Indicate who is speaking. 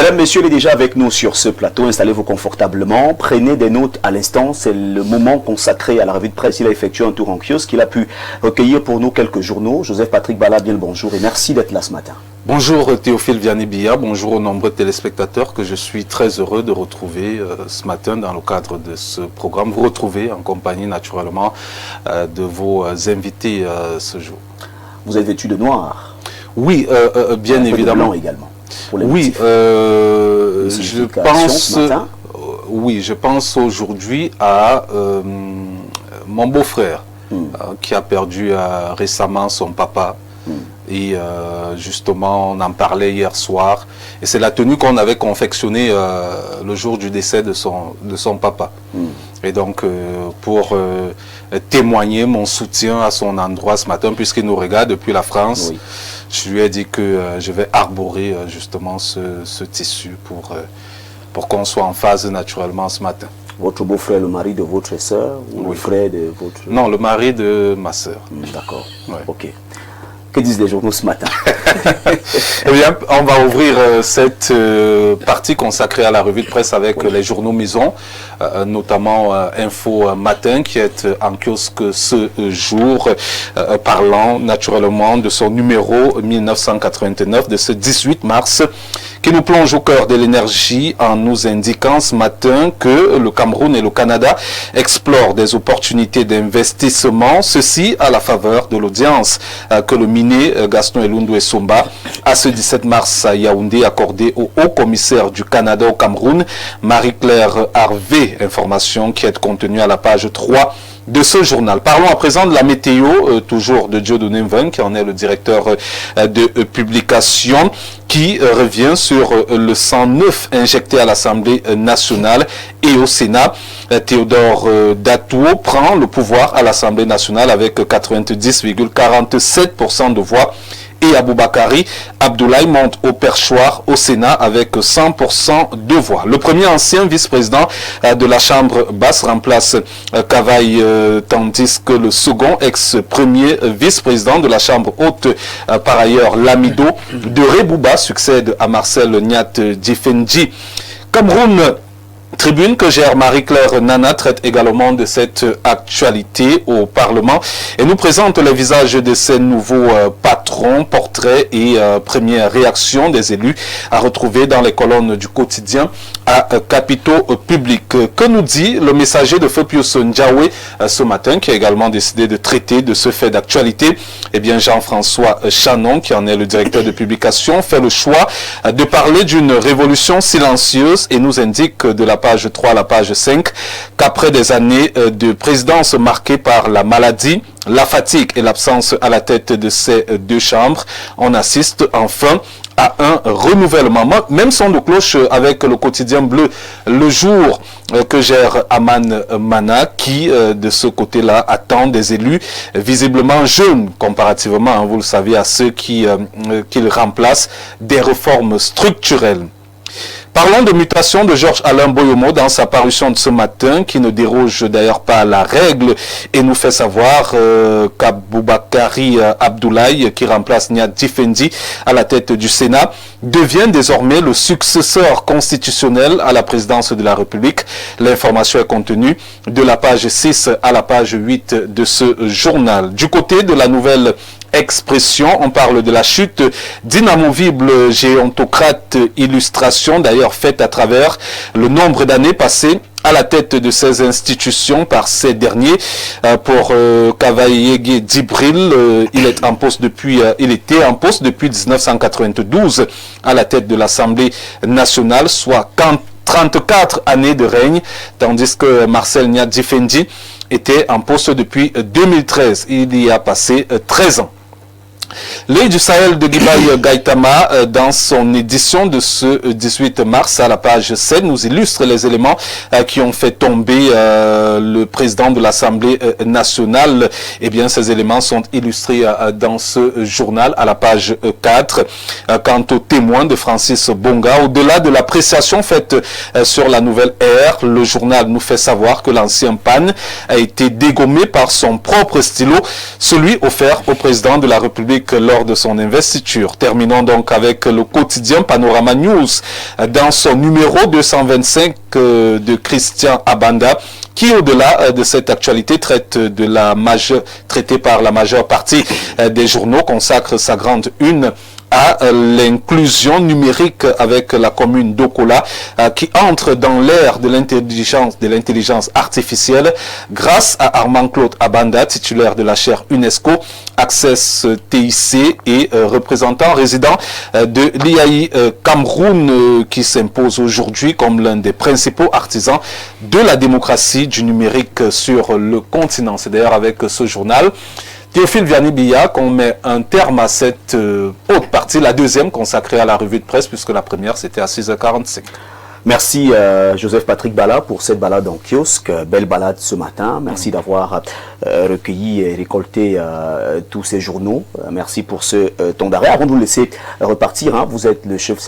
Speaker 1: Mesdames, Messieurs, il est déjà avec nous sur ce plateau. Installez-vous confortablement. Prenez des notes à l'instant. C'est le moment consacré à la revue de presse. Il a effectué un tour en kiosque. Il a pu recueillir pour nous quelques journaux. Joseph Patrick Bala, bien le bonjour et merci d'être là ce matin.
Speaker 2: Bonjour Théophile Vianney-Billa, bonjour aux nombreux téléspectateurs que je suis très heureux de retrouver ce matin dans le cadre de ce programme. Vous retrouvez en compagnie naturellement de vos invités ce jour.
Speaker 1: Vous êtes vêtu de noir?
Speaker 2: Oui, bien évidemment.
Speaker 1: De blanc également.
Speaker 2: Oui, je pense aujourd'hui à mon beau-frère qui a perdu récemment son papa. Et justement, on en parlait hier soir. Et c'est la tenue qu'on avait confectionnée le jour du décès de son papa. Et donc, pour témoigner mon soutien à son endroit ce matin, puisqu'il nous regarde depuis la France, oui. Je lui ai dit que je vais arborer justement ce tissu pour qu'on soit en phase naturellement ce matin.
Speaker 1: Votre beau-frère, le mari de votre sœur ou oui. Le frère de votre...
Speaker 2: Non, le mari de ma sœur.
Speaker 1: D'accord, ouais. Ok. Que disent les journaux ce matin?
Speaker 2: Eh bien, on va ouvrir cette partie consacrée à la revue de presse avec les journaux maison, notamment Info Matin qui est en kiosque ce jour, parlant naturellement de son numéro 1989 de ce 18 mars, qui nous plonge au cœur de l'énergie en nous indiquant ce matin que le Cameroun et le Canada explorent des opportunités d'investissement, ceci à la faveur de l'audience que le ministre Gaston Elundu Essomba a ce 17 mars à Yaoundé accordé au haut-commissaire du Canada au Cameroun, Marie-Claire Harvey, information qui est contenue à la page 3 de ce journal. Parlons à présent de la météo, toujours de Dieudonné Mveng, qui en est le directeur de publication, qui revient sur le 109 injecté à l'Assemblée nationale et au Sénat. Théodore Datuo prend le pouvoir à l'Assemblée nationale avec 90,47% de voix. Et Aboubakari Abdoulaye monte au perchoir au Sénat avec 100% de voix. Le premier ancien vice-président de la Chambre basse remplace Kavaï, tandis que le second ex-premier vice-président de la Chambre haute, par ailleurs Lamido de Rebouba, succède à Marcel Niat Djifendi. Cameroun Tribune que gère Marie-Claire Nana traite également de cette actualité au Parlement et nous présente les visages de ces nouveaux patrons, portraits et premières réactions des élus à retrouver dans les colonnes du quotidien à Capitaux Public. Que nous dit le messager de Feu Pius Ndiawe ce matin qui a également décidé de traiter de ce fait d'actualité? Eh bien, Jean-François Chanon, qui en est le directeur de publication, fait le choix de parler d'une révolution silencieuse et nous indique de la page 3 à la page 5, qu'après des années de présidence marquées par la maladie, la fatigue et l'absence à la tête de ces deux chambres, on assiste enfin à un renouvellement. Même son de cloche avec le quotidien bleu, le jour que gère Aman Mana, qui de ce côté-là attend des élus visiblement jeunes comparativement, vous le savez, à ceux qu'il remplace, des réformes structurelles. Parlons de mutation de Georges-Alain Boyomo dans sa parution de ce matin, qui ne déroge d'ailleurs pas à la règle et nous fait savoir qu'Aboubakari Abdoulaye, qui remplace Niat Djifendi à la tête du Sénat, devient désormais le successeur constitutionnel à la présidence de la République. L'information est contenue de la page 6 à la page 8 de ce journal. Du côté de la nouvelle Expression, on parle de la chute d'inamovibles géontocrates, illustration d'ailleurs faite à travers le nombre d'années passées à la tête de ces institutions par ces derniers. Pour Kavaïege Djibril, il était en poste depuis 1992 à la tête de l'Assemblée nationale, soit 34 années de règne, tandis que Marcel Niat Djifendi était en poste depuis 2013. Il y a passé 13 ans. L'œil du Sahel de Guibaï Gaïtama, dans son édition de ce 18 mars à la page 7, nous illustre les éléments qui ont fait tomber le président de l'Assemblée nationale. Eh bien, ces éléments sont illustrés dans ce journal à la page 4. Quant aux témoins de Francis Bonga, au-delà de l'appréciation faite sur la nouvelle ère, le journal nous fait savoir que l'ancien PAN a été dégommé par son propre stylo, celui offert au président de la République numérique lors de son investiture. Terminons donc avec le quotidien Panorama News dans son numéro 225 de Christian Abanda, qui, au-delà de cette actualité, traitée par la majeure partie des journaux, consacre sa grande une à l'inclusion numérique avec la commune d'Okola qui entre dans l'ère de l'intelligence artificielle grâce à Armand-Claude Abanda, titulaire de la chaire UNESCO, Access TIC et représentant résident de l'IAI Cameroun qui s'impose aujourd'hui comme l'un des principaux artisans de la démocratie du numérique sur le continent. C'est d'ailleurs avec ce journal Théophile Vianney-Billa qu'on met un terme à cette haute partie, la deuxième consacrée à la revue de presse, puisque la première c'était à 6h45.
Speaker 1: Merci Joseph Patrick Bala pour cette balade en kiosque, belle balade ce matin. Merci d'avoir recueilli et récolté tous ces journaux. Merci pour ce temps d'arrêt. Avant de vous laisser repartir, vous êtes le chef